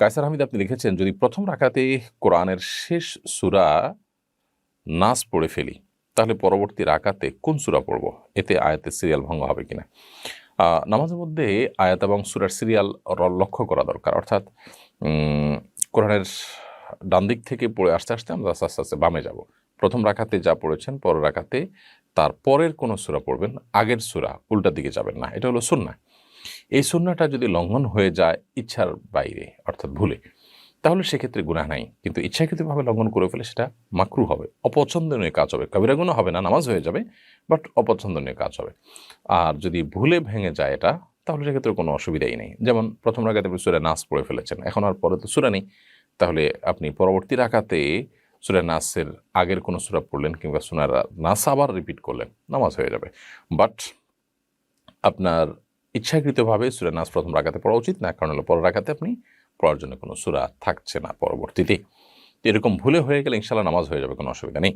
কায়সার হামিদ আপনি লিখেছেন, যদি প্রথম রাকাতে কোরআনের শেষ সূরা নাস পড়ে ফেলি তাহলে পরবর্তী রাকাতে কোন সূরা পড়ব? এতে আয়াতের সিরিয়াল ভঙ্গ হবে কিনা? নামাজের মধ্যে আয়াত এবং সূরার সিরিয়াল লক্ষ্য করা দরকার। অর্থাৎ কোরআনের ডান দিক থেকে পড়ে আস্তে আস্তে আমরা আস্তে আস্তে আস্তে বামে যাব। প্রথম রাকাতে যা পড়েছেন পরের রাকাতে তার পরের কোনো সূরা পড়বেন, আগের সূরা উল্টার দিকে যাবেন না। এটা হলো সুন্নাহ। এই সুন্নাহটা যদি লঙ্ঘন হয়ে যায় ইচ্ছার বাইরে অর্থাৎ ভুলে, তাহলে সেক্ষেত্রে গুনাহ নাই। কিন্তু ইচ্ছাকৃতভাবে লঙ্ঘন করে ফেলে সেটা মাকরুহ হবে, অপছন্দনীয় কাজ হবে। কবিরা গুনাহ হবে না, নামাজ হয়ে যাবে, বাট অপছন্দনীয় কাজ হবে। আর যদি ভুলে ভেঙে যায় এটা, তাহলে সেক্ষেত্রে কোনো অসুবিধাই নেই। যেমন প্রথম রাকাতে আপনি সূরা নাস পড়ে ফেলেছেন, এখন আর পরে তো সূরা নেই, তাহলে আপনি পরবর্তী রাকাতে সূরা নাসের আগের কোনো সূরা পড়লেন কিংবা সূরা নাস আবার রিপিট করলেন, নামাজ হয়ে যাবে। বাট আপনার ইচ্ছাকৃতভাবে সূরা নাস প্রথম রাকাতে পড়া উচিত না, কারণ হলো পরের রাকাতে আপনি পড়ার জন্য কোনো সূরা থাকছে না পরবর্তীতে। এরকম ভুলে হয়ে গেলে ইনশাআল্লাহ নামাজ হয়ে যাবে, কোনো অসুবিধা নেই।